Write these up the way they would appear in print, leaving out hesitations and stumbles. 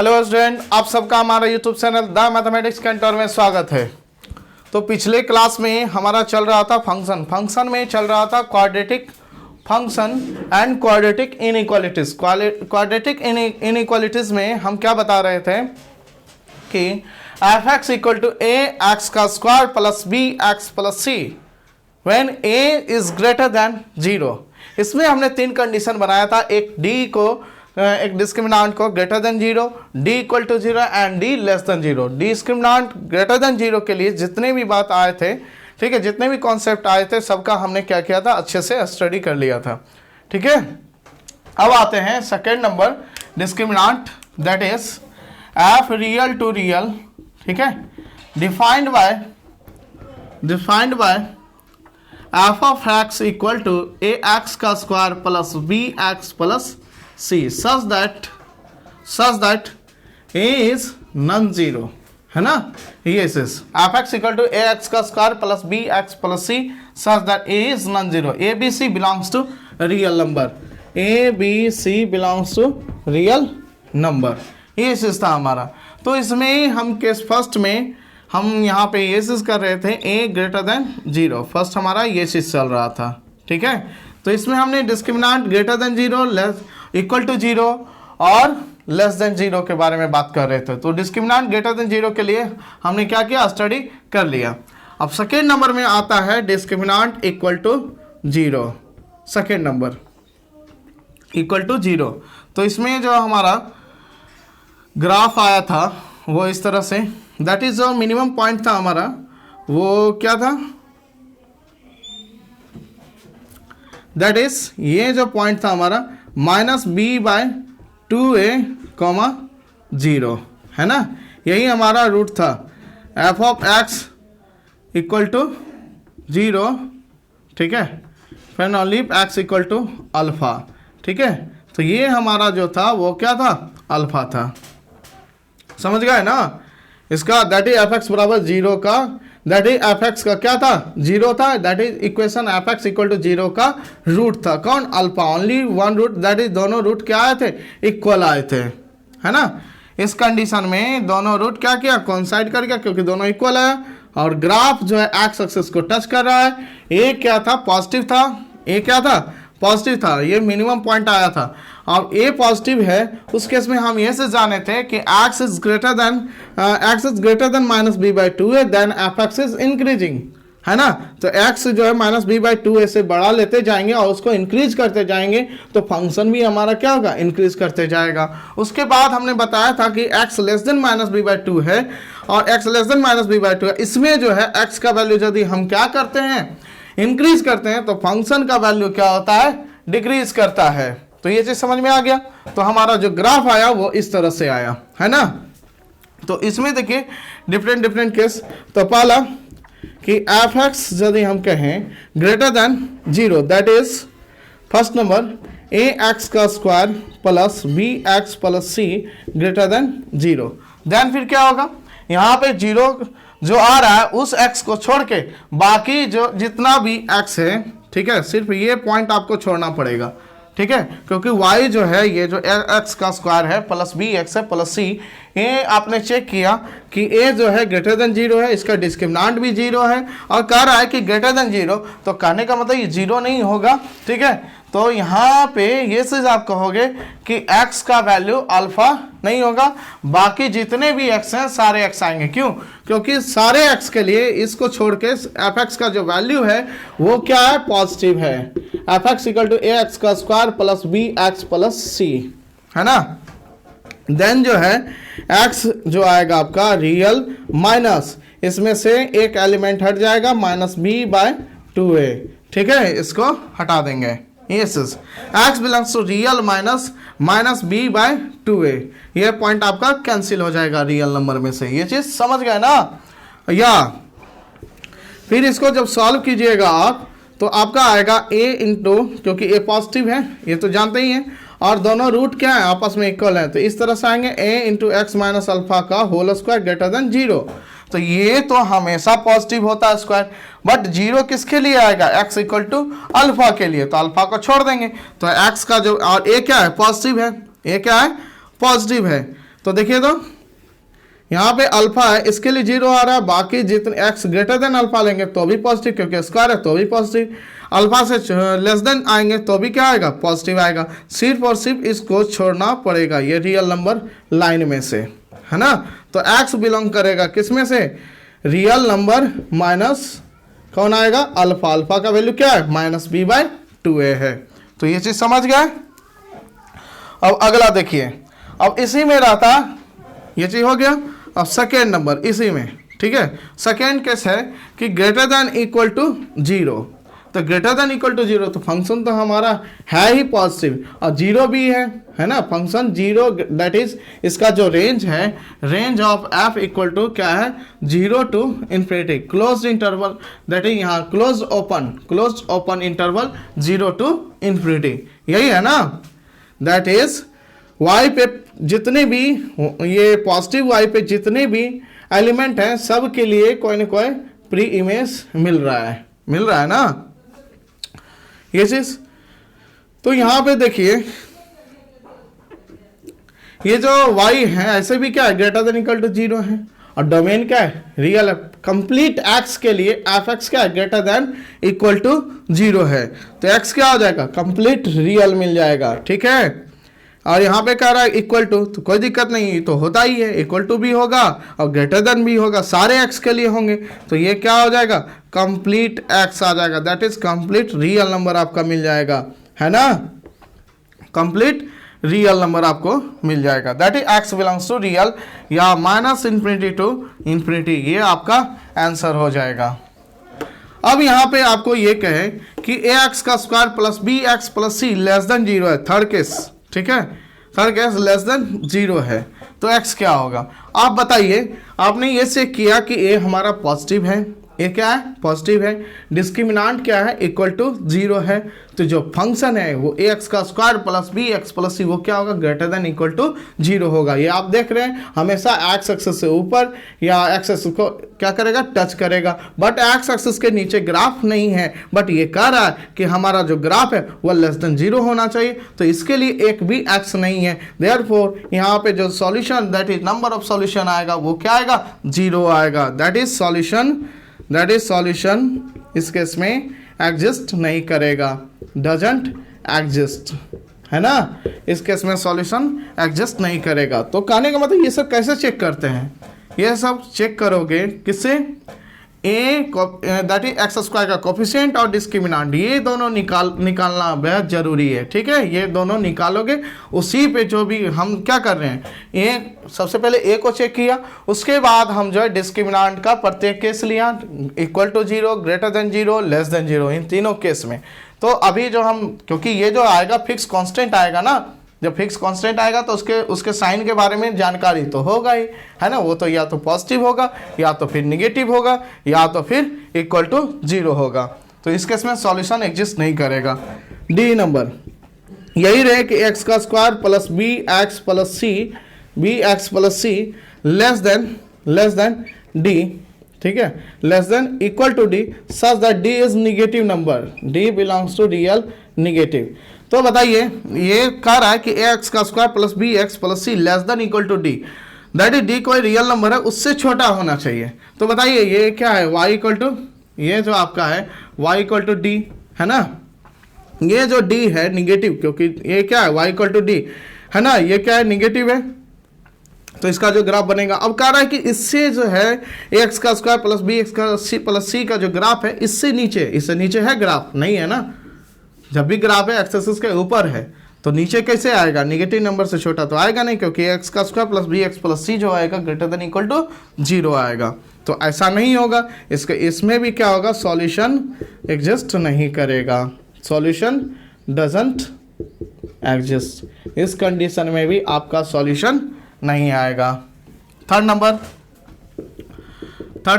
Hello student, आप सबका हमारा YouTube channel the mathematics canter में स्वागत है। तो पिछले क्लास में हमारा चल रहा था फंक्शन में चल रहा था quadratic function and quadratic inequalities. क्वाड्रेटिक इनइक्वालिटीज में हम क्या बता रहे थे कि f x equal to a x का square plus B x plus c when a is greater than 0। इसमें हमने तीन कंडीशन बनाया था, एक डी को एक डिस्क्रिमिनेंट को greater than 0, D equal to 0 and D less than 0। Discriminant greater than 0 के लिए जितने भी बात आए थे, ठीक है, जितने भी कॉन्सेप्ट आए थे सबका हमने क्या किया था, अच्छे से स्टडी कर लिया था। ठीक है, अब आते हैं second number discriminant, that is f real to real. ठीक है, defined by f of x equal to a x का square plus B x plus C such that A is non-zero, है ना। ये f x equal to a x का square plus B x plus c such that A is non-zero। A b c belongs to real number, a b c belongs to real number. ये चीज था हमारा। तो इसमें हम case first में हम यहाँ पे ये चीज कर रहे थे, ए ग्रेटर देन 0। फर्स्ट हमारा ये चीज चल रहा था। ठीक है, तो इसमें हमने discriminant greater than 0, less equal to 0 और लेस देन 0 के बारे में बात कर रहे थे। तो डिस्क्रिमिनेंट ग्रेटर देन 0 के लिए हमने क्या किया, स्टडी कर लिया। अब सेकेंड नंबर में आता है discriminant equal to 0। Second number equal to 0। तो इसमें जो हमारा ग्राफ आया था वो इस तरह से, दैट इज जो मिनिमम पॉइंट था हमारा, वो क्या था, दैट इज ये जो पॉइंट था हमारा माइनस बी बाय 2a, 0, है ना। यही हमारा रूट था। F of x equal to 0, ठीक है, फिर only X equal to alpha. ठीक है, तो ये हमारा जो था वो क्या था, अल्फा था। समझ गए ना। इसका दैट इज एफ एक्स बराबर 0 का, दैट इज एफ एक्स का क्या था, 0 था। That is equation F x equal to 0 का रूट था कौन, alpha. Only one root, that is दोनों रूट क्या आए थे, इक्वल आए थे, है ना। इस कंडीशन में दोनों रूट क्या किया, कोइंसाइड कर गया, क्योंकि दोनों इक्वल आया। और ग्राफ जो है एक्स एक्सिस को टच कर रहा है। ए क्या था, पॉजिटिव था। ए क्या था, पॉजिटिव था। ये मिनिमम पॉइंट आया था। अब ए पॉजिटिव है, उस केस में हम ये से जाने थे कि x is greater than minus B by 2a, then F X is increasing, है ना। तो x जो है माइनस बी बाई 2a से बढ़ा लेते जाएंगे और उसको इंक्रीज करते जाएंगे, तो फंक्शन भी हमारा क्या होगा, इंक्रीज करते जाएगा। उसके बाद हमने बताया था कि x less than minus B by 2 है और x less than minus B by 2 है। इसमें जो है x का वैल्यू यदि हम क्या करते हैं, इंक्रीज करते हैं, तो फंक्शन का वैल्यू क्या होता है, डिक्रीज करता है। तो ये चीज समझ में आ गया। तो हमारा जो ग्राफ आया वो इस तरह से आया, है ना। तो इसमें देखिए डिफरेंट केस। तो पहला कि एफ एक्स यदि हम कहें greater than 0, that is first number A x का square plus B x plus सी ग्रेटर देन 0। देन फिर क्या होगा, यहाँ पे 0 जो आ रहा है उस x को छोड़ के बाकी जो जितना भी x है, ठीक है, सिर्फ ये पॉइंट आपको छोड़ना पड़ेगा। ठीक है, क्योंकि y जो है, ये जो x का स्क्वायर है प्लस बी एक्स है प्लस सी, ये आपने चेक किया कि a जो है ग्रेटर देन 0 है, इसका डिस्क्रिमिनेंट भी 0 है और कह रहा है कि ग्रेटर देन 0, तो कहने का मतलब ये 0 नहीं होगा। ठीक है, तो यहाँ पे ये चीज आप कहोगे कि x का वैल्यू अल्फा नहीं होगा, बाकी जितने भी x हैं सारे x आएंगे। क्यों, क्योंकि सारे x के लिए इसको छोड़ के एफ एक्स का जो वैल्यू है वो क्या है, पॉजिटिव है। F x equal to a x का square plus B x plus c, है ना। देन जो है x जो आएगा आपका रियल माइनस, इसमें से एक एलिमेंट हट जाएगा, माइनस बी बाय 2a। ठीक है, इसको हटा देंगे। Yes, x belongs to real minus B by 2a। ये पॉइंट आपका कैंसिल हो जाएगा रियल नंबर में से। ये चीज समझ गए ना। या फिर इसको जब सॉल्व कीजिएगा आप, तो आपका आएगा a इंटू, क्योंकि a पॉजिटिव है ये तो जानते ही हैं, और दोनों रूट क्या है, आपस में इक्वल है, तो इस तरह से आएंगे a into x minus alpha का होल स्क्वायर ग्रेटर देन 0। तो ये तो हमेशा पॉजिटिव होता है स्क्वायर, बट 0 किसके लिए आएगा, x इक्वल टू अल्फा के लिए, तो अल्फा को छोड़ देंगे। तो x का जो, और a क्या है, पॉजिटिव है, a क्या है, पॉजिटिव है, तो देखिए तो यहाँ पे अल्फा है, इसके लिए 0 आ रहा है, बाकी जितने एक्स ग्रेटर देन अल्फा लेंगे तो भी पॉजिटिव, क्योंकि स्क्वायर है तो भी पॉजिटिव, अल्फा से लेस देन आएंगे तो भी क्या आएगा, पॉजिटिव आएगा। सिर्फ और सिर्फ इसको छोड़ना पड़ेगा ये रियल नंबर लाइन में से, है ना। तो एक्स बिलोंग करेगा किस में से, रियल नंबर माइनस कौन आएगा, अल्फा। अल्फा का वैल्यू क्या है, -b/2a है। तो ये चीज समझ गया। अब अगला देखिए, अब इसी में रहता, ये चीज हो गया। अब सेकेंड नंबर इसी में, ठीक है। सेकेंड केस है कि ग्रेटर देन इक्वल टू 0। तो ग्रेटर देन इक्वल टू 0 तो फंक्शन तो हमारा है ही पॉजिटिव और 0 भी है ना। फंक्शन 0 दैट इज इसका जो रेंज है, range of f equal to क्या है, 0 to infinity, closed interval, that is यहाँ closed open interval 0 to infinity, यही है ना। दैट इज y पे जितने भी ये पॉजिटिव y पे जितने भी एलिमेंट हैं सब के लिए कोई ना कोई प्री इमेज मिल रहा है ना ये चीज। तो यहां पे देखिए ये जो y है ऐसे भी क्या है, ग्रेटर देन इक्वल टू 0 है और डोमेन क्या है, रियल है। कंप्लीट x के लिए f(x) क्या है, ग्रेटर देन इक्वल टू 0 है, तो x क्या हो जाएगा, कंप्लीट रियल मिल जाएगा, ठीक है। और यहाँ पे कह रहा है इक्वल टू, तो कोई दिक्कत नहीं, तो होता ही है, इक्वल टू भी होगा और ग्रेटर देन भी होगा, सारे x के लिए होंगे, तो ये क्या हो जाएगा, कंप्लीट x आ जाएगा। That is complete real number आपका मिल जाएगा, है ना। कंप्लीट रियल नंबर आपको मिल जाएगा, that is x belongs to real या -∞ टू इन्फिनिटी, ये आपका आंसर हो जाएगा। अब यहाँ पे आपको ये कहे कि ax का square plus bx plus c less than 0 है, थर्ड केस, ठीक है। थर्ड केस लेस देन 0 है, तो x क्या होगा। आप बताइए, आपने ये चेक किया कि a हमारा पॉजिटिव है, ये क्या है, पॉजिटिव है, डिस्क्रिमिनांट क्या है, इक्वल टू 0 है, तो जो फंक्शन है वो ax का square plus bx plus c वो क्या होगा, ग्रेटर देन इक्वल टू 0 होगा। ये आप देख रहे हैं हमेशा x एक्सिस से ऊपर या x एक्सिस को क्या करेगा, टच करेगा, बट x एक्सिस के नीचे ग्राफ नहीं है, बट ये कह रहा है कि हमारा जो ग्राफ है वो लेस देन 0 होना चाहिए, तो इसके लिए एक भी x नहीं है। देयरफॉर यहाँ पे जो solution that is number of solution आएगा वो क्या आएगा, 0 आएगा। दैट इज सॉल्यूशन इस केस में एग्जिस्ट नहीं करेगा, डजंट एग्जिस्ट, है ना। इस केस में सॉल्यूशन एग्जिस्ट नहीं करेगा। तो कहने का मतलब ये सब कैसे चेक करते हैं, ये सब चेक करोगे किससे, दैट इज एक्स स्क्वायर का कोफिशिएंट और डिस्क्रिमिनांट, ये दोनों निकालना बेहद जरूरी है, ठीक है। ये दोनों निकालोगे, उसी पे जो भी हम क्या कर रहे हैं, ए सबसे पहले ए को चेक किया, उसके बाद हम जो है डिस्क्रिमिनांट का प्रत्येक केस लिया, equal to 0, greater than 0, less than 0, इन तीनों केस में। तो अभी जो हम, क्योंकि ये जो आएगा फिक्स कांस्टेंट आएगा ना, जब फिक्स कांस्टेंट आएगा तो उसके साइन के बारे में जानकारी तो होगा ही, है ना। वो तो या तो पॉजिटिव होगा या तो फिर निगेटिव होगा या तो फिर इक्वल टू 0 होगा, तो इस केस में सॉल्यूशन एग्जिस्ट नहीं करेगा। डी नंबर यही रहे कि एक्स का square plus B x plus c less than d, ठीक है, less than equal to D, such that d is negative number, d belongs to real negative. तो बताइए, ये कह रहा है कि एक्स का square plus B x plus c less than equal to d, that is d कोई real number है, उससे छोटा होना चाहिए। तो बताइए ये क्या है, y इक्वल टू, ये जो आपका है y इक्वल टू डी, है ना। ये जो d है निगेटिव, क्योंकि ये क्या है y इक्वल टू डी, है ना, ये क्या है, निगेटिव है, तो इसका जो ग्राफ बनेगा। अब कह रहा है कि इससे जो है एक्स का स्क्वायर प्लस बी एक्स का सी प्लस सी का जो ग्राफ है इससे नीचे है ग्राफ, नहीं है ना। जब भी ग्राफ है एक्स एक्सिस के ऊपर है तो नीचे कैसे आएगा, निगेटिव नंबर से छोटा तो आएगा नहीं, क्योंकि एक्स का square plus B x plus c जो आएगा ग्रेटर देन इक्वल टू 0 आएगा, तो ऐसा नहीं होगा। इसमें भी क्या होगा, सॉल्यूशन एग्जिस्ट नहीं करेगा, सॉल्यूशन डजंट एग्जिस्ट, इस कंडीशन में भी आपका सॉल्यूशन नहीं आएगा। थर्ड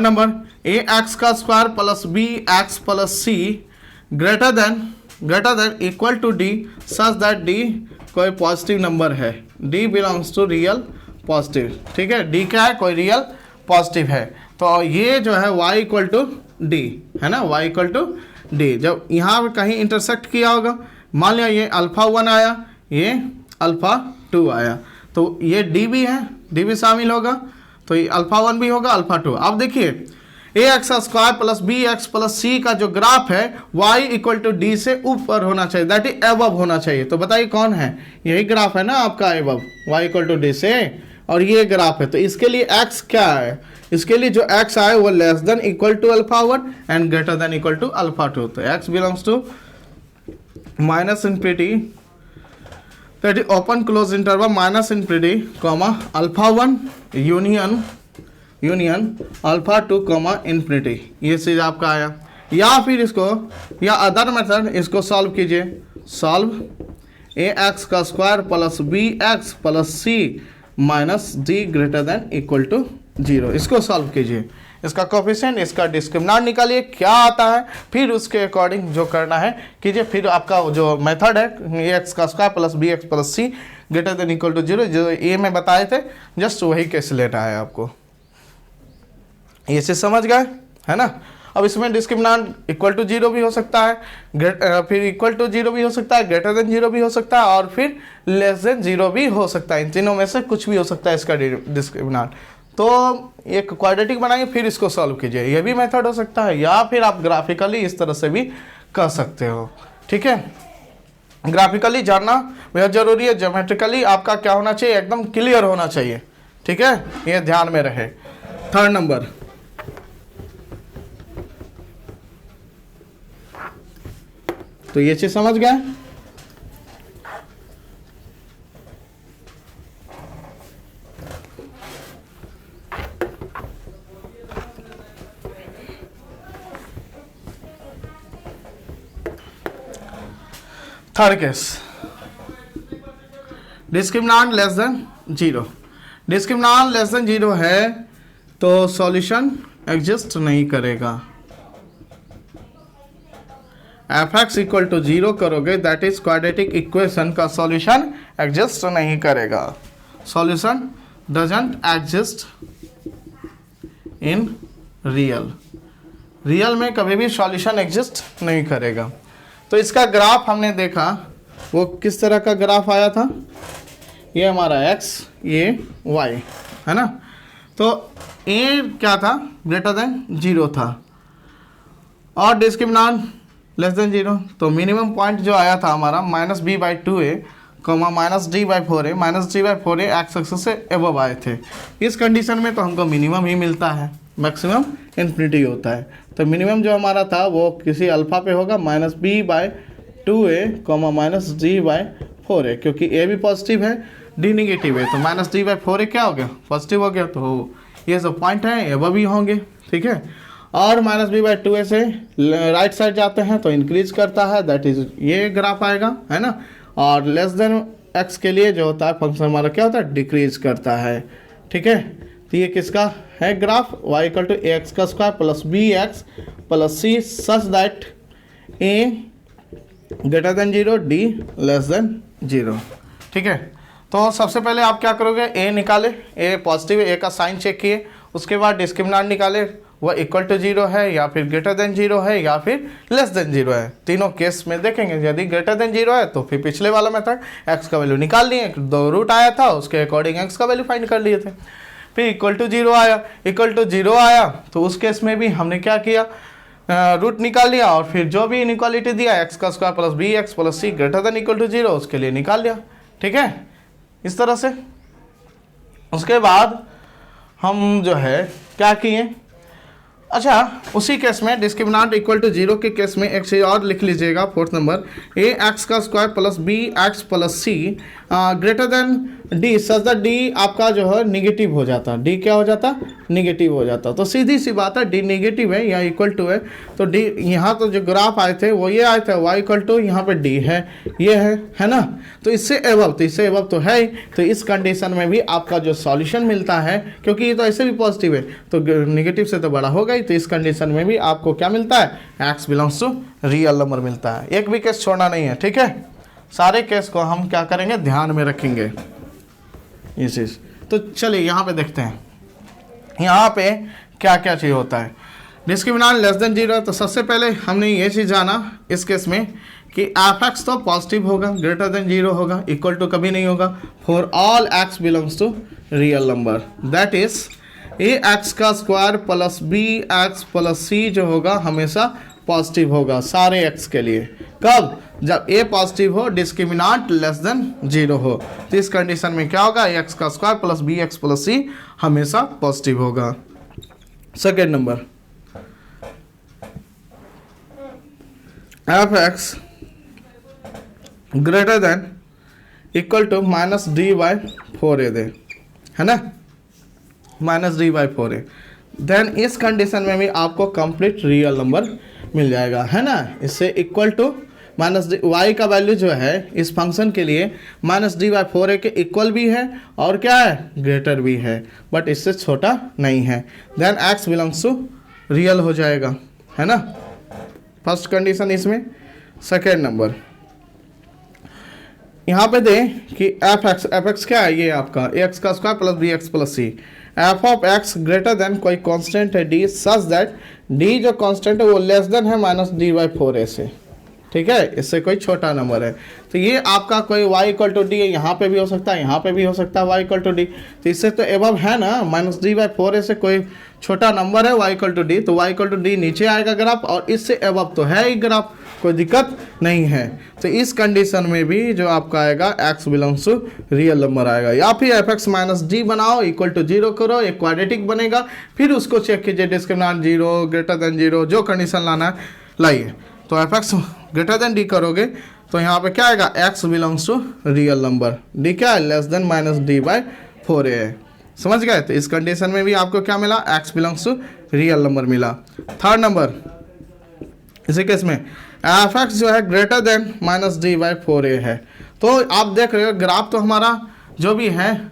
नंबर ए एक्स का square plus B x plus C greater than equal to D, such that D कोई पॉजिटिव नंबर है, D belongs to real positive, ठीक है। डी क्या है, कोई रियल पॉजिटिव है, तो ये जो है y इक्वल टू डी, है ना, y इक्वल टू डी। जब यहाँ पे कहीं इंटरसेक्ट किया होगा, मान लिया ये अल्फा 1 आया, ये अल्फा 2 आया, तो ये डी भी है, डी भी शामिल होगा, तो ये अल्फा 1 भी होगा, अल्फा 2। अब देखिए a x square plus B x plus c का जो ग्राफ है वाई इक्वल टू डी से ऊपर होना चाहिए, दैट इज एबव होना चाहिए। तो बताइए कौन है, यही ग्राफ है ना आपका above, Y equal to D से, और ये ग्राफ है। तो इसके लिए एक्स क्या है, इसके लिए जो एक्स आए वो less than equal to alpha 1 and greater than equal to alpha 2। तो X belongs to minus infinity, that is open close interval minus infinity comma alpha 1 union alpha 2 comma infinity, ये चीज आपका आया। या फिर इसको, या अदर मेथड, इसको सॉल्व कीजिए, सॉल्व ए एक्स का square plus B x plus C minus D greater than equal to 0, इसको सॉल्व कीजिए। इसका कोफिशिएंट, इसका डिस्क्रिमिनेंट निकालिए क्या आता है, फिर उसके अकॉर्डिंग जो करना है कीजिए। फिर आपका जो मेथड है ए एक्स का square plus B x plus C greater than equal to 0, जो ए में बताए थे, जस्ट वही केस लेना है आपको। ये चीज समझ गए है ना। अब इसमें डिस्क्रिमिनेंट इक्वल टू 0 भी हो सकता है, फिर इक्वल टू 0 भी हो सकता है, ग्रेटर देन 0 भी हो सकता है, और फिर लेस देन 0 भी हो सकता है। इन तीनों में से कुछ भी हो सकता है इसका डिस्क्रिमिनेंट। तो एक क्वाड्रेटिक बनाइए, फिर इसको सॉल्व कीजिए, ये भी मेथड हो सकता है, या फिर आप ग्राफिकली इस तरह से भी कर सकते हो। ठीक है, ग्राफिकली जानना बेहद जरूरी है, ज्योमेट्रिकली आपका क्या होना चाहिए, एकदम क्लियर होना चाहिए। ठीक है, ये ध्यान में रहे। थर्ड नंबर, तो ये चीज समझ गए। Third case, discriminant less than 0। Discriminant less than 0 है तो सॉल्यूशन एग्जिस्ट नहीं करेगा। एफ एक्स इक्वल टू 0 करोगे, दैट इज क्वाड्रेटिक इक्वेशन का सॉल्यूशन एग्जिस्ट नहीं करेगा। Solution doesn't exist in real, real में कभी भी सॉल्यूशन एग्जिस्ट नहीं करेगा। तो इसका ग्राफ हमने देखा, वो किस तरह का ग्राफ आया था, ये हमारा x, ये y है ना। तो a क्या था, ग्रेटर देन 0 था, और डिस्क्रिमिनेंट लेस देन 0। तो मिनिमम पॉइंट जो आया था हमारा minus B by 2a minus D by 4a, minus D by 4a X axis से एबव आए थे। इस कंडीशन में तो हमको मिनिमम ही मिलता है, मैक्सिमम इन्फिनिटी होता है। तो मिनिमम जो हमारा था वो किसी अल्फा पे होगा, minus B by 2a minus D by 4a, क्योंकि a भी पॉजिटिव है, d निगेटिव है, तो माइनस डी बाई 4a क्या हो गया, पॉजिटिव हो गया। तो ये जो पॉइंट है एबव ही होंगे। ठीक है, और माइनस बी बाई 2a से राइट साइड जाते हैं तो इंक्रीज करता है, दैट इज ये ग्राफ आएगा है ना। और लेस देन x के लिए जो होता है फंक्शन हमारा क्या होता है, डिक्रीज करता है। ठीक है, तो ये किसका है graph, y equal to a x का square plus B x plus c such that a greater than 0, d less than 0। ठीक है, तो सबसे पहले आप क्या करोगे, a निकाले, a पॉजिटिव है, a का साइन चेक किए, उसके बाद डिस्क्रिमिनेंट निकाले, वह इक्वल टू 0 है या फिर ग्रेटर देन 0 है या फिर लेस देन 0 है। तीनों केस में देखेंगे, यदि ग्रेटर देन 0 है तो फिर पिछले वाला मेथड x का वैल्यू निकाल लिए, 2 रूट आया था उसके अकॉर्डिंग x का वैल्यू फाइंड कर लिए थे। फिर इक्वल टू 0 आया, इक्वल टू 0 आया तो उस केस में भी हमने क्या किया, रूट निकाल लिया, और फिर जो भी इनइक्वालिटी दिया x का square plus B x plus C greater than equal to 0 उसके लिए निकाल लिया। ठीक है, इस तरह से। उसके बाद हम जो है क्या किए, अच्छा उसी केस में डिस्क्रिमिनेंट इक्वल टू 0 के केस में एक चीज और लिख लीजिएगा, फोर्थ नंबर, ए एक्स का square plus B x plus C greater than D such that D आपका जो है निगेटिव हो जाता, डी क्या हो जाता, निगेटिव हो जाता। तो सीधी सी बात है, डी निगेटिव है या इक्वल टू है, तो डी यहाँ तो जो ग्राफ आए थे वो ये आए थे, वाई इक्वल टू यहाँ पे डी है, ये है ना। तो इससे एबव, तो इससे एबव तो है ही, तो इस कंडीशन में भी आपका जो सॉल्यूशन मिलता है, क्योंकि ये तो ऐसे भी पॉजिटिव है तो निगेटिव से तो बड़ा होगा ही, तो इस कंडीशन में भी आपको क्या मिलता है, X belongs to real number मिलता है। एक भी केस छोड़ना नहीं है। ठीक है, सारे केस को हम क्या करेंगे, ध्यान में रखेंगे ये चीज। तो चलिए यहाँ पे देखते हैं, यहाँ पे क्या क्या चीज होता है। डिस्क्रिमिनेंट लेस देन जीरो है, तो सबसे पहले हमने ये चीज़ जाना इस केस में कि एफ एक्स तो पॉजिटिव होगा, ग्रेटर देन जीरो होगा, इक्वल टू कभी नहीं होगा for all x belongs to real number, that is a x का square plus B x plus c जो होगा हमेशा पॉजिटिव होगा सारे एक्स के लिए। कब? जब ए पॉजिटिव हो, डिस्क्रिमिनेंट लेस देन जीरो हो, तो इस कंडीशन में क्या होगा, ए एक्स का square plus B x plus c हमेशा पॉजिटिव होगा। Second number, f x greater than equal to minus D by four a दे, है ना, minus D by four a, then इस कंडीशन में भी आपको कंप्लीट रियल नंबर मिल जाएगा, है ना। इससे equal to minus D Y का वैल्यू जो है इस फंक्शन के लिए minus D by four A के इक्वल भी है और क्या है, ग्रेटर भी है, बट इससे छोटा नहीं है, then X belongs to real हो जाएगा, है ना, फर्स्ट कंडीशन इसमें। सेकेंड नंबर, यहाँ पे दे कि एफ एक्स क्या है, ये आपका ए एक्स का square plus B x plus C, F of X greater than कोई कांस्टेंट है डी सच दैट डी जो कांस्टेंट है वो लेस देन है minus D by four A से, ठीक है, इससे कोई छोटा नंबर है, तो ये आपका कोई y इक्वल टू डी है, यहाँ पे भी हो सकता है, यहाँ पे भी हो सकता है y इक्वल टू डी, तो इससे तो एबव है ना, minus D by four A से कोई छोटा नंबर है y इक्वल टू डी, तो y इक्वल टू डी नीचे आएगा ग्राफ, और इससे एबव तो है ही ग्राफ, कोई दिक्कत नहीं है। तो इस कंडीशन में भी जो आपका आएगा x belongs to real number आएगा, या फिर एफ एक्स माइनस डी बनाओ, इक्वल टू जीरो करो, एक क्वाड्रेटिक बनेगा, फिर उसको चेक कीजिए discriminant zero greater than zero, जो कंडीशन लाना है लाइए। तो f x greater than d करोगे तो यहाँ पे क्या आएगा, x belongs to real number, d क्या है, less than minus D by four a है, समझ गए। तो इस कंडीशन में भी आपको क्या मिला, x belongs to real number मिला। थर्ड नंबर, इसी केस में एफ एक्स जो है greater than minus D by four a है, तो आप देख रहे हो ग्राफ तो हमारा जो भी है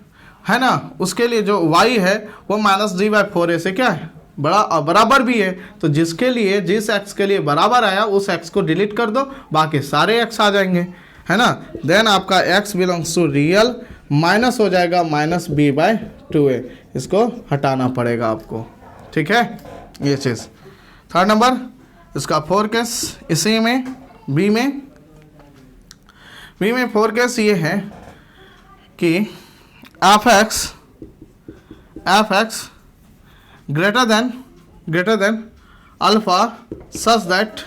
ना, उसके लिए जो y है वो minus D by four A से क्या है, बराबर भी है, तो जिसके लिए जिस x के लिए बराबर आया उस x को डिलीट कर दो, बाकी सारे x आ जाएंगे, है ना, देन आपका x belongs to real minus हो जाएगा minus B by two a, इसको हटाना पड़ेगा आपको, ठीक है, ये चीज़। थर्ड नंबर, इसका फोर केस इसी में बी में फोर केस ये है कि f x greater than alpha such that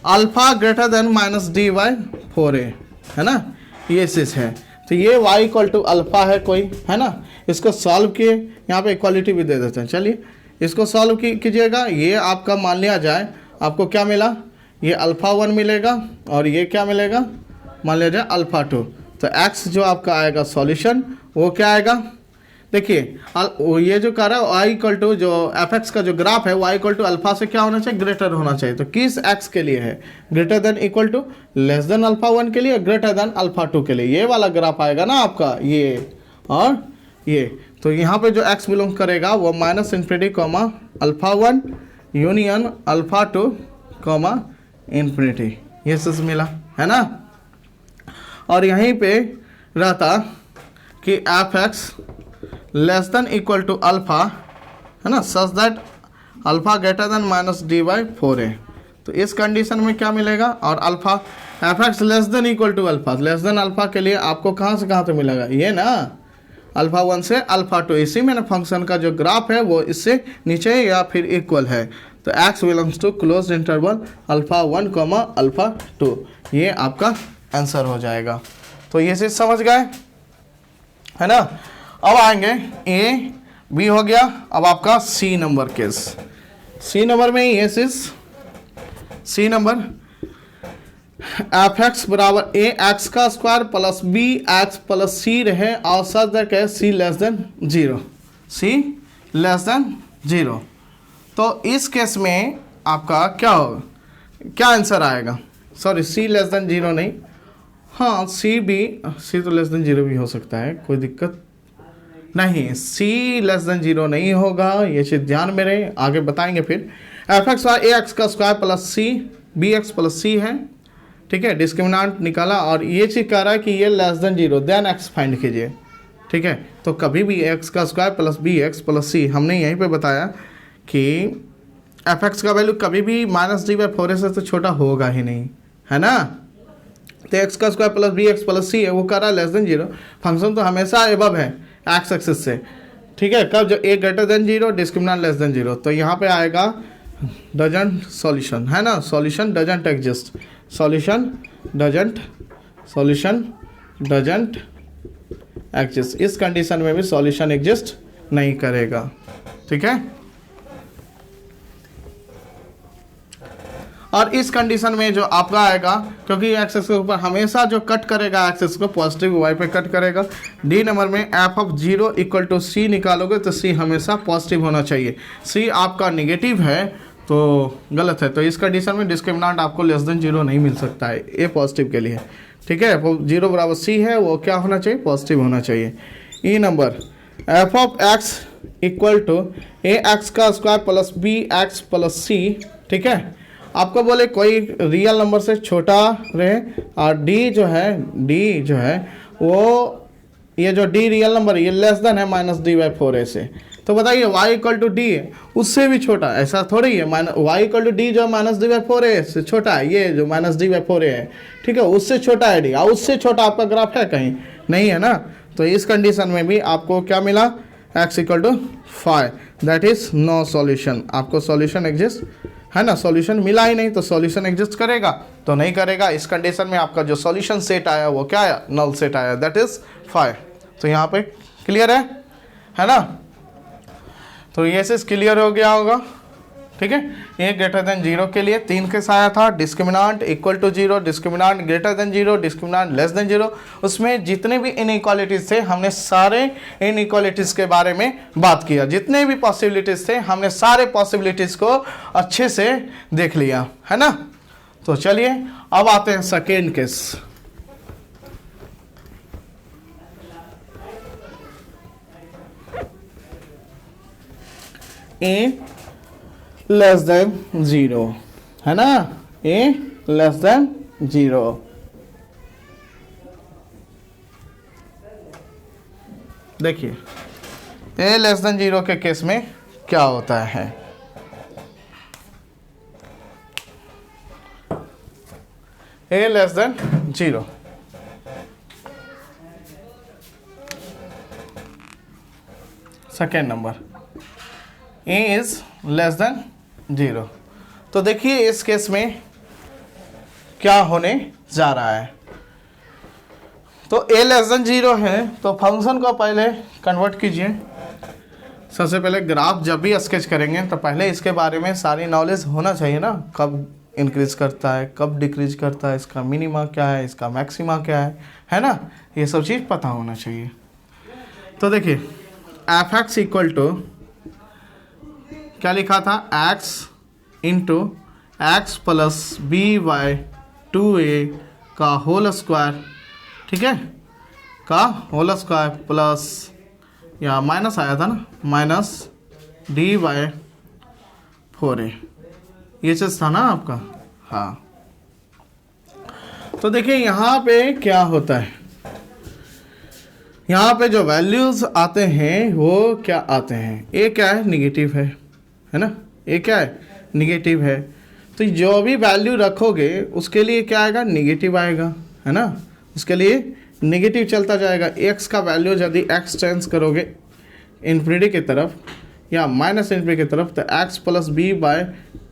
alpha greater than minus D by four a, है ना, ये चीज़ है। तो ये y इक्वल टू अल्फा है कोई, है ना, इसको सॉल्व किए, यहाँ पे इक्वालिटी भी दे देते हैं, चलिए इसको सॉल्व कीजिएगा, ये आपका मान लिया जाए, आपको क्या मिला, ये अल्फा वन मिलेगा और ये क्या मिलेगा, मान लिया जाए अल्फा टू, तो x जो आपका आएगा सॉल्यूशन वो क्या आएगा, देखिए ये जो कर रहा है y इक्वल टू जो एफ एक्स का जो ग्राफ है y इक्वल टू अल्फा से क्या होना चाहिए, ग्रेटर होना चाहिए, तो किस x के लिए है, greater than equal to less than alpha one के लिए, ग्रेटर देन अल्फा टू के लिए, ये वाला ग्राफ आएगा ना आपका, ये और ये, तो यहाँ पे जो x बिलोंग करेगा वो minus infinity comma alpha one union alpha two comma infinity, ये चीज़ मिला, है ना, और यहीं पे रहता कि f x less than equal to alpha, है ना, such that alpha greater than minus D by four a, तो इस कंडीशन में क्या मिलेगा, और alpha f x less than equal to alpha, less than alpha के लिए आपको कहाँ से कहाँ तक मिलेगा, ये ना अल्फा वन से अल्फा टू, इसी में ना फंक्शन का जो ग्राफ है वो इससे नीचे या फिर इक्वल है, तो x belongs to close interval alpha one comma alpha two, ये आपका आंसर हो जाएगा। तो ये चीज़ समझ गए, है ना। अब आएंगे ए बी हो गया, अब आपका c number case, c number में ये चीज, सी नंबर एफ एक्स बराबर ए एक्स का square plus B x plus c रहे और सच दैट है c less than zero, c less than zero, तो इस केस में आपका क्या होगा, क्या आंसर आएगा, sorry C less than zero नहीं, हाँ सी तो लेस देन जीरो भी हो सकता है, कोई दिक्कत नहीं, सी लेस देन जीरो नहीं होगा, ये चीज़ ध्यान में रहे, आगे बताएंगे फिर। F x y a x का square plus c b x plus c है, ठीक है, डिस्क्रिमिनेंट निकाला और ये चीज़ कह रहा है कि ये less than zero, then x find कीजिए, ठीक है, तो कभी भी एक्स का square plus B x plus c, हमने यहीं पे बताया कि एफ एक्स का वैल्यू कभी भी minus D by four A से तो छोटा होगा ही नहीं, है ना। तो एक्स का square plus B x plus c है, वो कर रहा है लेस देन जीरो। फंक्शन तो हमेशा एबव है एक्स एक्सिस से, ठीक है। कब, जो a greater than zero, discriminant less than zero. तो यहाँ पे आएगा डजंट सॉल्यूशन, है ना, solution doesn't exist, solution doesn't exist. इस कंडीशन में भी सॉल्यूशन एग्जिस्ट नहीं करेगा, ठीक है। और इस कंडीशन में जो आपका आएगा, क्योंकि एक्सेस के ऊपर हमेशा जो कट करेगा एक्सेस को पॉजिटिव वाई पे कट करेगा। डी नंबर में f of zero equal to c निकालोगे तो सी हमेशा पॉजिटिव होना चाहिए। सी आपका निगेटिव है तो गलत है। तो इस कंडीशन में डिस्क्रिमिनेंट आपको लेस देन जीरो नहीं मिल सकता है ए पॉजिटिव के लिए, ठीक है। जीरो बराबर सी है, वो क्या होना चाहिए, पॉजिटिव होना चाहिए। E number f of x equal to a x का square plus B x plus c, ठीक है। आपको बोले कोई रियल नंबर से छोटा रहे और डी जो है वो, ये जो डी रियल नंबर ये लेस देन है minus D by four A से। तो बताइए y इक्वल टू डी है, उससे भी छोटा, ऐसा थोड़ी है। y इक्वल टू डी जो minus D by four A से छोटा है, ये जो minus D by four a है, ठीक है, उससे छोटा है डी। और उससे छोटा आपका ग्राफ है कहीं, नहीं है ना। तो इस कंडीशन में भी आपको क्या मिला, x equal to 5, that is no solution. आपको सॉल्यूशन एग्जिस्ट, है ना, सॉल्यूशन मिला ही नहीं, तो सॉल्यूशन एग्जिस्ट करेगा तो नहीं करेगा। इस कंडीशन में आपका जो सॉल्यूशन सेट आया वो क्या आया, नल सेट आया, दैट इज 5। तो यहाँ पे क्लियर है ना। तो ये से क्लियर हो गया होगा, ठीक है। ए ग्रेटर देन जीरो के लिए 3 के आया था, discriminant equal to zero, discriminant greater than zero, discriminant less than zero. उसमें जितने भी इनइक्वालिटीज थे हमने सारे इनइक्वालिटीज के बारे में बात किया। जितने भी पॉसिबिलिटीज थे हमने सारे पॉसिबिलिटीज को अच्छे से देख लिया, है ना। तो चलिए अब आते हैं second case. A less than zero, है ना, ए लेस देन जीरो। देखिए ए लेस देन जीरो के केस में क्या होता है। A less than zero, second number a is less than zero. तो देखिए इस केस में क्या होने जा रहा है। तो ए लेस देन जीरो है तो फंक्शन को पहले कन्वर्ट कीजिए। सबसे पहले ग्राफ जब भी स्केच करेंगे तो पहले इसके बारे में सारी नॉलेज होना चाहिए ना, कब इंक्रीज करता है, कब डिक्रीज करता है, इसका मिनिमा क्या है, इसका मैक्सिमा क्या है ना, ये सब चीज़ पता होना चाहिए। तो देखिए एफ एक्स इक्वल टू क्या लिखा था, x into X plus B Y 2a का होल स्क्वायर, ठीक है, का होल स्क्वायर प्लस, या माइनस आया था ना, माइनस डी बाई 4a, ये चीज़ था ना आपका। हाँ तो देखिए यहाँ पे क्या होता है, यहाँ पे जो वैल्यूज आते हैं वो क्या आते हैं, ए क्या है, निगेटिव है ना, ए क्या है, निगेटिव है। तो जो भी वैल्यू रखोगे उसके लिए क्या आएगा, निगेटिव आएगा, है ना, उसके लिए निगेटिव चलता जाएगा। एक्स का वैल्यू यदि एक्स चेंज करोगे इन्फिनिटी की तरफ या माइनस इन्फिनिटी की तरफ, तो x plus B by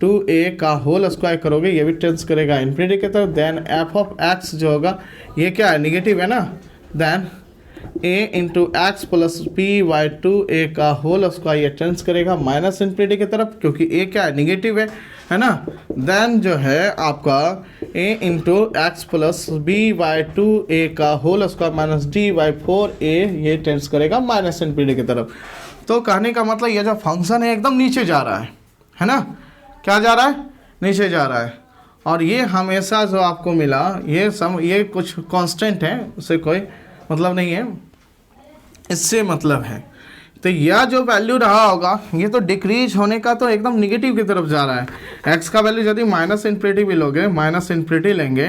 2a का होल स्क्वायर करोगे, ये भी टेंस करेगा इन्फिनिटी की तरफ। देन एफ ऑफ एक्स जो होगा ये क्या है, निगेटिव है ना, then a into X plus B Y 2a का होल स्क्वायर ये टेंस करेगा माइनस इन्फिनिटी की तरफ, क्योंकि a क्या है, निगेटिव है ना। देन जो है आपका a into X plus B Y 2a का whole square minus D Y 4a ये टेंस करेगा माइनस इन्फिनिटी की तरफ। तो कहने का मतलब ये जो फंक्शन है एकदम नीचे जा रहा है ना, क्या जा रहा है, नीचे जा रहा है। और ये हमेशा जो आपको मिला ये कुछ कांस्टेंट है, उससे कोई मतलब नहीं है। इससे मतलब है तो यह जो वैल्यू रहा होगा ये तो डिक्रीज होने का तो एकदम निगेटिव की तरफ जा रहा है। x का वैल्यू यदि माइनस इन्फिनिटी भी लोगे, माइनस इन्फिनिटी लेंगे,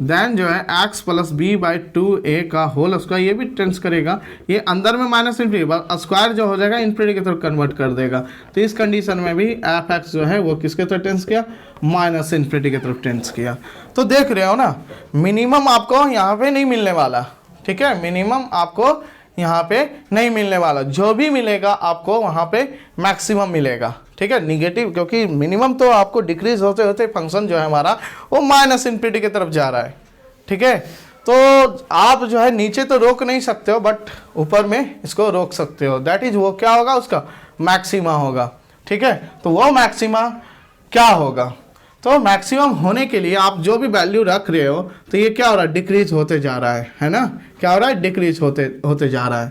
देन जो है x plus B by 2a का होल स्क्वायर, ये भी टेंस करेगा, ये अंदर में माइनस इन्फिनिटी स्क्वायर जो हो जाएगा इन्फिनिटी की तरफ कन्वर्ट कर देगा। तो इस कंडीशन में भी एफ एक्स जो है वो किसके तरफ टेंस किया, माइनस इन्फिनिटी की तरफ टेंस किया। तो देख रहे हो ना, मिनिमम आपको यहाँ पे नहीं मिलने वाला, ठीक है, मिनिमम आपको यहाँ पे नहीं मिलने वाला, जो भी मिलेगा आपको वहाँ पे मैक्सिमम मिलेगा, ठीक है, निगेटिव, क्योंकि मिनिमम तो आपको डिक्रीज होते होते फंक्शन जो है हमारा वो माइनस इन्फिनिटी की तरफ जा रहा है, ठीक है। तो आप जो है नीचे तो रोक नहीं सकते हो, बट ऊपर में इसको रोक सकते हो, दैट इज वो क्या होगा, उसका मैक्सिमा होगा, ठीक है। तो वो मैक्सिमा क्या होगा, तो मैक्सिमम होने के लिए आप जो भी वैल्यू रख रहे हो तो ये क्या हो रहा है, डिक्रीज होते जा रहा है ना, क्या हो रहा है, डिक्रीज होते जा रहा है।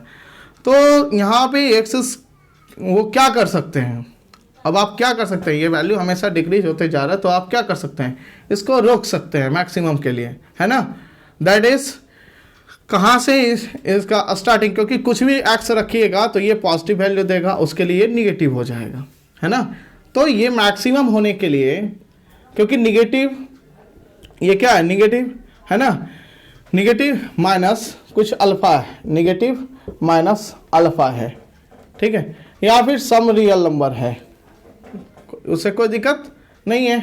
तो यहाँ पे एक्सिस वो क्या कर सकते हैं, अब आप क्या कर सकते हैं, ये वैल्यू हमेशा डिक्रीज होते जा रहा है, तो आप क्या कर सकते हैं, इसको रोक सकते हैं मैक्सिमम के लिए, है ना। दैट इज कहाँ से इसका स्टार्टिंग, क्योंकि कुछ भी एक्स रखिएगा तो ये पॉजिटिव वैल्यू देगा, उसके लिए निगेटिव हो जाएगा, है ना। तो ये मैक्सिमम होने के लिए, क्योंकि निगेटिव ये क्या है, निगेटिव है ना, निगेटिव माइनस कुछ अल्फा है, निगेटिव माइनस अल्फा है, ठीक है, या फिर सम रियल नंबर है, उससे कोई दिक्कत नहीं है।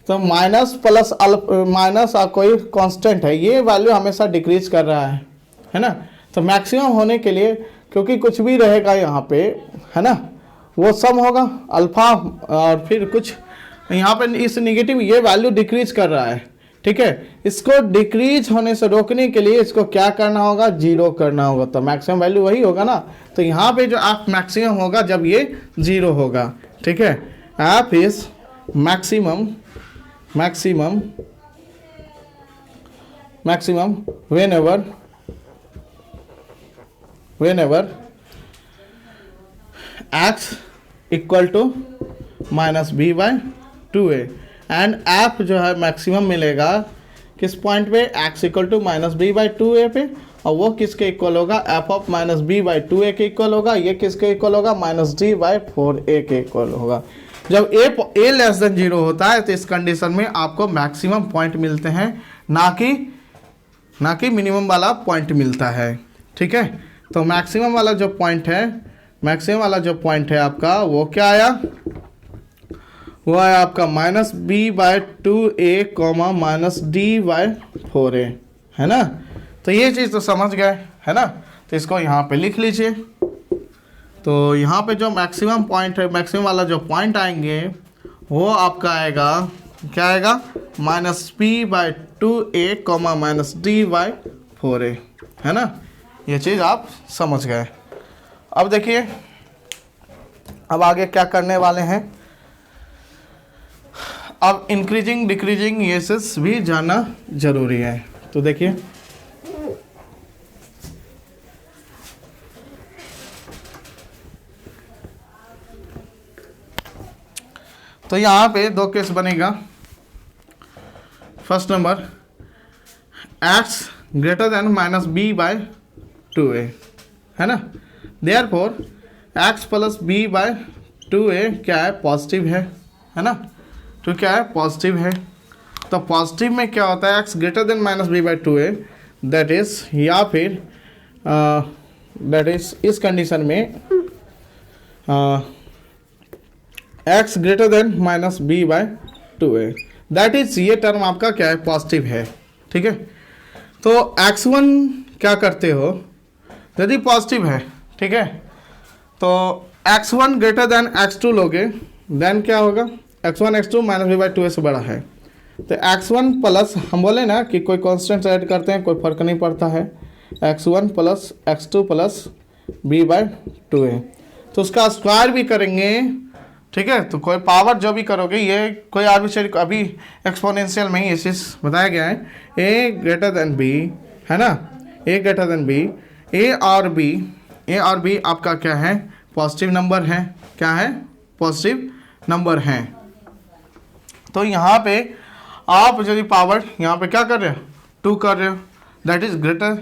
तो माइनस प्लस माइनस कोई कांस्टेंट है, ये वैल्यू हमेशा डिक्रीज कर रहा है ना। तो मैक्सिमम होने के लिए, क्योंकि कुछ भी रहेगा यहाँ पे, है ना, वो सम होगा अल्फा, और फिर कुछ यहाँ पे इस निगेटिव ये वैल्यू डिक्रीज कर रहा है, ठीक है। इसको डिक्रीज होने से रोकने के लिए इसको क्या करना होगा, जीरो करना होगा, तो मैक्सिमम वैल्यू वही होगा ना। तो यहाँ पे जो एफ मैक्सिमम होगा जब ये जीरो होगा, ठीक है, F is maximum whenever x equal to minus B by 2a, and F जो है मैक्सिमम मिलेगा किस पॉइंट पे, x equal to minus B by 2a पे, और वो किसके इक्वल होगा, F of minus B by 2a के इक्वल होगा, ये किसके इक्वल होगा, माइनस डी बाई 4a के इक्वल होगा। जब a लेस देन 0 होता है तो इस कंडीशन में आपको मैक्सिमम पॉइंट मिलते हैं, ना कि मिनिमम वाला पॉइंट मिलता है, ठीक है। तो मैक्सिमम वाला जो पॉइंट है आपका वो क्या आया, वो है आपका minus B by 2a comma minus D by 4a, है ना। तो ये चीज़ तो समझ गए, है ना। तो इसको यहाँ पे लिख लीजिए। तो यहाँ पे जो मैक्सिमम पॉइंट है, मैक्सिमम वाला जो पॉइंट आएंगे वो आपका आएगा, क्या आएगा, minus B by 2a comma minus D by 4a, है ना। ये चीज़ आप समझ गए। अब देखिए, अब आगे क्या करने वाले हैं, अब इंक्रीजिंग डिक्रीजिंग ये चीज़ भी जानना जरूरी है। तो देखिए, तो यहाँ पे दो केस बनेगा। First number, x greater than minus B by 2a, है ना। Therefore x plus B by 2a क्या है, पॉजिटिव है ना। तो क्या है, पॉजिटिव है। तो पॉजिटिव में क्या होता है, x greater than minus B by 2a, that is, या फिर दैट इज इस कंडीशन में x greater than minus B by 2a, that is, ये टर्म आपका क्या है, पॉजिटिव है, ठीक है। तो x1 क्या करते हो, यदि पॉजिटिव है, ठीक है, तो x1 ग्रेटर देन x2 लोगे, देन क्या होगा, x1 x2 minus B by 2a से बड़ा है। तो x1 प्लस, हम बोले ना कि कोई कांस्टेंट ऐड करते हैं कोई फर्क नहीं पड़ता है, x1 plus x2 plus B by 2a, तो उसका स्क्वायर भी करेंगे, ठीक है। तो कोई पावर जो भी करोगे, ये कोई आर्बिट्रेरी, अभी एक्सपोनेंशियल में ही ये चीज़ बताया गया है, a ग्रेटर देन b, है ना, a greater than b, a और b आपका क्या है, पॉजिटिव नंबर है, क्या है, पॉजिटिव नंबर है। तो यहाँ पे आप यदि पावर यहाँ पे क्या कर रहे हो, 2 कर रहे हो, दैट इज ग्रेटर,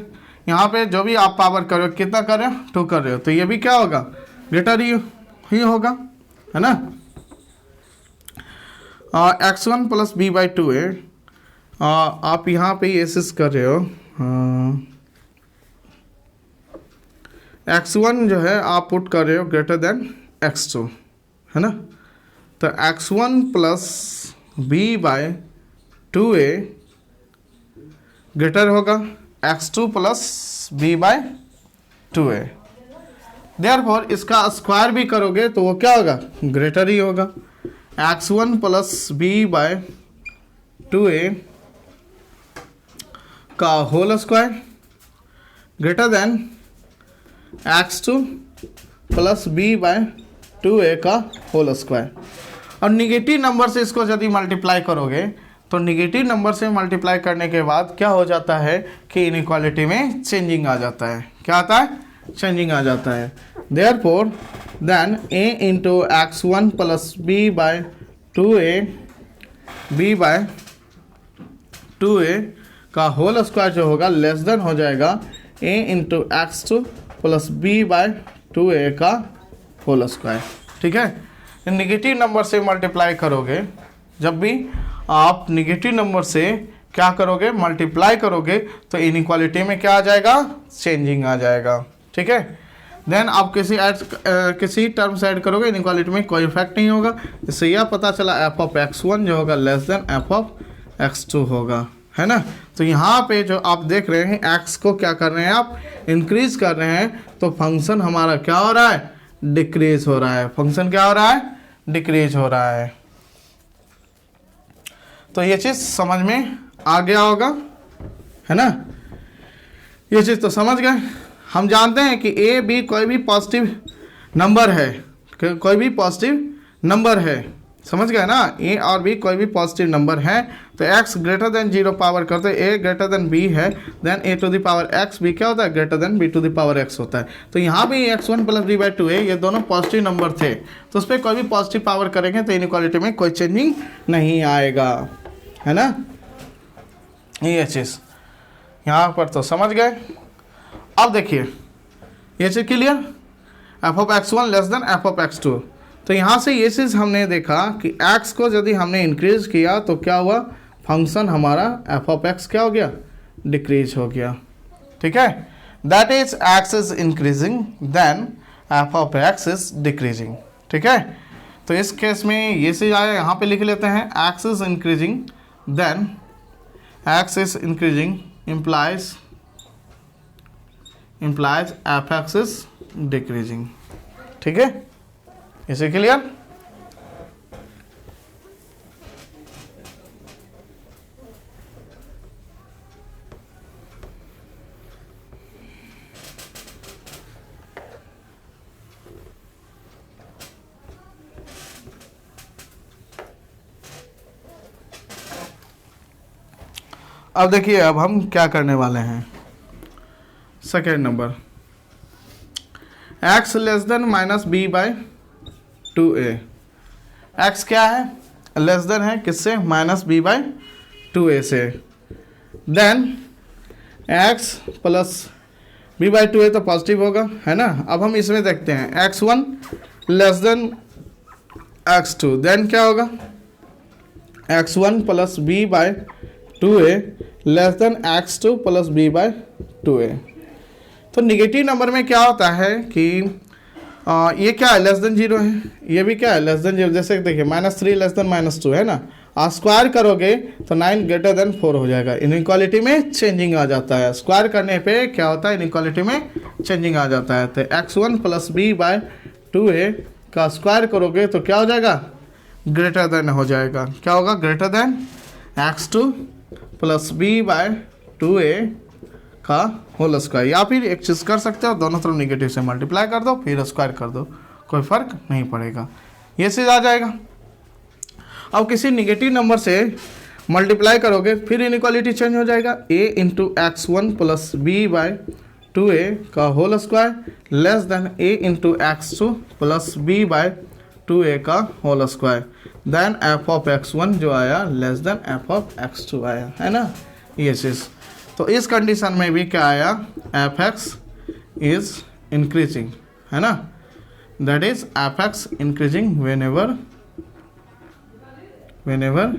यहाँ पे जो भी आप पावर कर रहे हो कितना कर रहे हो, 2 कर रहे हो, तो ये भी क्या होगा, ग्रेटर ही होगा, है ना। x1 plus B by 2a, आप यहाँ पे एसिस कर रहे हो, x1 जो है आप पुट कर रहे हो ग्रेटर देन x2, है ना। तो x1 plus B by 2a greater होगा x2 plus B by 2a। Therefore इसका स्क्वायर भी करोगे तो वो क्या होगा, ग्रेटर ही होगा। x1 plus B by 2a का whole square greater than x2 plus B by 2a का होल स्क्वायर। और निगेटिव नंबर से इसको यदि मल्टीप्लाई करोगे तो निगेटिव नंबर से मल्टीप्लाई करने के बाद क्या हो जाता है कि इनइक्वालिटी में चेंजिंग आ जाता है। क्या आता है, चेंजिंग आ जाता है। Therefore then a into x1 plus B by 2a B by 2a का होल स्क्वायर जो होगा लेस देन हो जाएगा a into x2 plus B by 2a का होल स्क्वायर। ठीक है, निगेटिव नंबर से मल्टीप्लाई करोगे, जब भी आप निगेटिव नंबर से क्या करोगे, मल्टीप्लाई करोगे तो इनइक्वालिटी में क्या आ जाएगा, चेंजिंग आ जाएगा। ठीक है, देन आप किसी टर्म से ऐड करोगे, इनइक्वालिटी में कोई इफेक्ट नहीं होगा। इससे यह पता चला एफ ऑफ x1 जो होगा less than F of x2 होगा, है ना। तो यहाँ पे जो आप देख रहे हैं x को क्या कर रहे हैं, आप इंक्रीज कर रहे हैं, तो फंक्शन हमारा क्या हो रहा है, डिक्रीज हो रहा है। फंक्शन क्या हो रहा है, डिक्रीज हो रहा है। तो ये चीज समझ में आ गया होगा, है ना। ये चीज तो समझ गए। हम जानते हैं कि a b कोई भी पॉजिटिव नंबर है, कोई भी पॉजिटिव नंबर है, समझ गए ना। a और b कोई भी पॉजिटिव नंबर है तो x ग्रेटर देन 0 पावर करते हैं, a ग्रेटर देन b है, then a to the power x b क्या होता है, greater than b to the power x होता है। तो यहाँ भी x1 plus b by 2a ये दोनों पॉजिटिव नंबर थे, तो उस पर कोई भी पॉजिटिव पावर करेंगे तो इनइक्वालिटी में कोई चेंजिंग नहीं आएगा, है ना। ये चीज़ यहाँ पर तो समझ गए। अब देखिए ये चीज़ clear, f of x1 less than F of x2। तो यहाँ से ये चीज़ हमने देखा कि x को यदि हमने इंक्रीज किया तो क्या हुआ, फंक्शन हमारा एफ ऑफ x क्या हो गया, डिक्रीज हो गया। ठीक है, that is x is increasing then F of x is decreasing. ठीक है, तो इस केस में ये चीज़ आया, यहाँ पे लिख लेते हैं x is increasing then x is increasing implies f(x) is decreasing. ठीक है, इसे क्लियर। अब देखिए अब हम क्या करने वाले हैं, second number x less than minus B by 2a। x क्या है, लेस देन है किससे, माइनस बी बाई 2a से। Then x plus B by 2a तो पॉजिटिव होगा, है ना। अब हम इसमें देखते हैं x1 less than x2, then क्या होगा, x1 plus B by 2a less than x2 plus B by 2a। तो निगेटिव नंबर में क्या होता है कि ये क्या है, लेस देन 0 है, ये भी क्या है, लेस देन 0। जैसे देखिए -3 लेस देन -2 है ना, आप स्क्वायर करोगे तो 9 ग्रेटर देन 4 हो जाएगा। इनइक्वालिटी में चेंजिंग आ जाता है, स्क्वायर करने पे क्या होता है, इनइक्वालिटी में चेंजिंग आ जाता है। तो x1 plus B by 2a का स्क्वायर करोगे तो क्या हो जाएगा, ग्रेटर देन हो जाएगा। क्या होगा, greater than x2 plus B by 2a का होल स्क्वायर। या फिर एक चीज़ कर सकते हो, दोनों तरफ निगेटिव से मल्टीप्लाई कर दो फिर स्क्वायर कर दो, कोई फर्क नहीं पड़ेगा, ये चीज़ आ जाएगा। अब किसी निगेटिव नंबर से मल्टीप्लाई करोगे फिर इनइक्वालिटी चेंज हो जाएगा, a into x1 plus B by 2a का whole square less than a into x2 plus B by 2a का whole square. Then F of x1 जो आया less than F of x2 आया, है ना। ये चीज़ तो इस कंडीशन में भी क्या आया, एफ एक्स इज इंक्रीजिंग, है ना, that is F X increasing whenever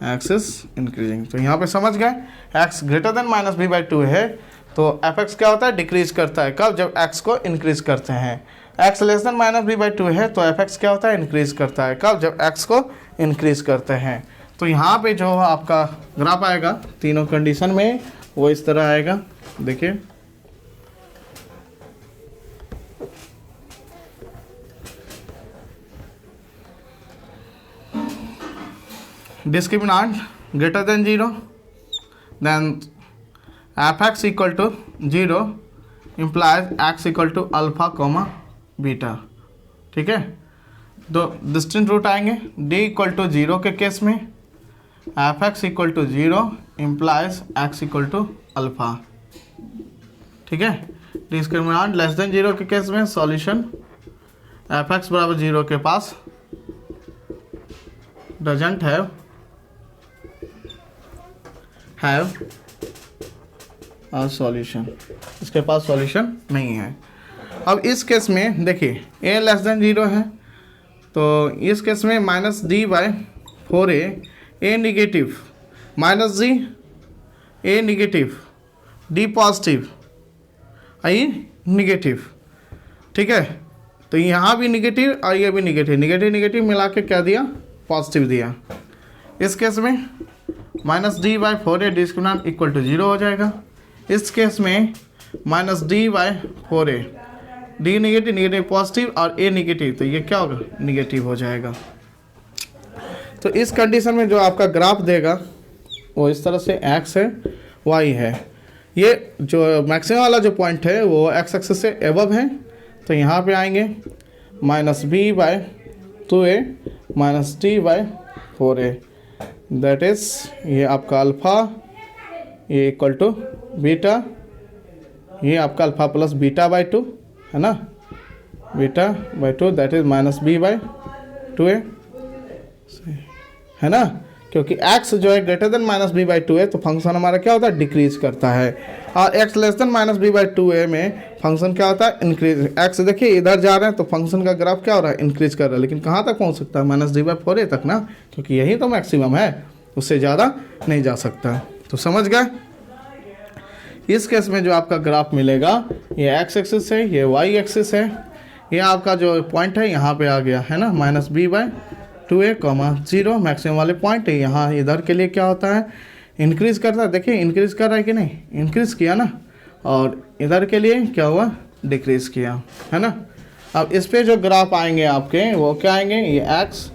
X is increasing. तो यहाँ पे समझ गए, X greater than minus B by 2 है तो एफ एक्स क्या होता है, डिक्रीज करता है। कब, जब एक्स को इंक्रीज करते हैं। X less than minus B by 2 है तो एफ एक्स क्या होता है, इंक्रीज करता है। कब, जब एक्स को इंक्रीज करते हैं। तो यहाँ पे जो आपका ग्राफ आएगा तीनों कंडीशन में वो इस तरह आएगा, देखिए discriminant greater than 0, then F x equal to 0 implies X equal to alpha comma beta. ठीक है, दो डिस्टिंक्ट रूट आएंगे। डी इक्वल टू 0 के केस में F x equal to 0 implies X equal to alpha. ठीक है, डिस्क्रिमिनेंट लेस देन 0 के case में सॉल्यूशन एफ एक्स बराबर 0 के पास डजंट हैव अ सॉल्यूशन, इसके पास सॉल्यूशन नहीं है। अब इस केस में देखिए ए लेस देन 0 है तो इस केस में minus D by 4a, A negative, minus G A negative, D positive, I negative. ठीक है, तो यहाँ भी निगेटिव और ये भी निगेटिव, निगेटिव निगेटिव मिला के क्या दिया, पॉजिटिव दिया। इस केस में minus D by 4a discriminant equal to 0 हो जाएगा। इस केस में minus D by 4a, D negative negative positive और ए निगेटिव, तो ये क्या होगा, निगेटिव हो जाएगा। तो इस कंडीशन में जो आपका ग्राफ देगा वो इस तरह से एक्स है, वाई है। ये जो मैक्सिमम वाला जो पॉइंट है वो एक्स एक्सिस से एबव है, तो यहाँ पे आएंगे minus B by 2a minus D by 4a, that is ये आपका अल्फ़ा, ये इक्वल टू बीटा, ये आपका अल्फ़ा प्लस बीटा बाई 2 है ना, beta by 2 that is minus B by 2a, है ना, क्योंकि x जो है greater than minus B by 2a तो फंक्शन हमारा क्या होता है, डिक्रीज करता है। और x less than minus B by 2a में फंक्शन क्या होता है, इंक्रीज। x देखिए इधर जा रहे हैं तो फंक्शन का ग्राफ क्या हो रहा है, इंक्रीज कर रहा है, लेकिन कहाँ तक पहुँच सकता है, माइनस डी बाई 4a तक ना, क्योंकि यही तो मैक्सिमम है, उससे ज़्यादा नहीं जा सकता। तो समझ गए। इस केस में जो आपका ग्राफ मिलेगा ये x एक्सिस है, ये y एक्सिस है, ये आपका जो पॉइंट है यहाँ पे आ गया है ना, minus B by 2a, 0 maximum वाले पॉइंट है। यहाँ इधर के लिए क्या होता है, इंक्रीज करता है, देखिए इंक्रीज कर रहा है कि नहीं, इंक्रीज किया ना, और इधर के लिए क्या हुआ, डिक्रीज किया, है ना। अब इस पे जो ग्राफ आएंगे आपके वो क्या आएंगे, ये x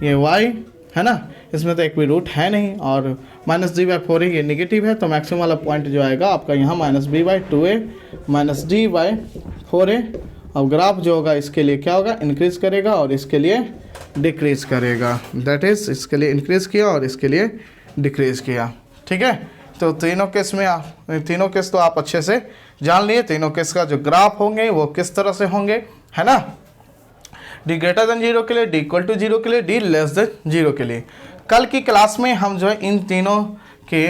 ये y है ना, इसमें तो एक भी रूट है नहीं, और माइनस डी बाई 4a ये निगेटिव है, तो मैक्सिमम वाला पॉइंट जो आएगा आपका यहाँ minus B by 2a minus D by 4a। अब ग्राफ जो होगा इसके लिए क्या होगा, इंक्रीज करेगा और इसके लिए डिक्रीज करेगा, दैट इज इसके लिए इंक्रीज किया और इसके लिए डिक्रीज किया। ठीक है, तो तीनों केस में तीनों केस तो आप अच्छे से जान लिए, तीनों केस का जो ग्राफ होंगे वो किस तरह से होंगे, है ना। डी ग्रेटर देन 0 के लिए, डी इक्वल टू 0 के लिए, डी लेस देन 0 के लिए। कल की क्लास में हम जो है इन तीनों के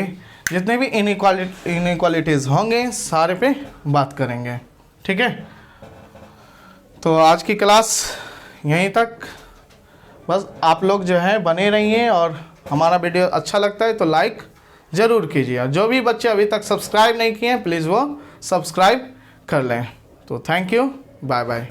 जितने भी इनइक्वालिटीज़ होंगे सारे पे बात करेंगे। ठीक है, तो आज की क्लास यहीं तक, बस आप लोग जो है बने रहिए, और हमारा वीडियो अच्छा लगता है तो लाइक ज़रूर कीजिए, और जो भी बच्चे अभी तक सब्सक्राइब नहीं किए हैं प्लीज़ वो सब्सक्राइब कर लें। तो थैंक यू, बाय बाय।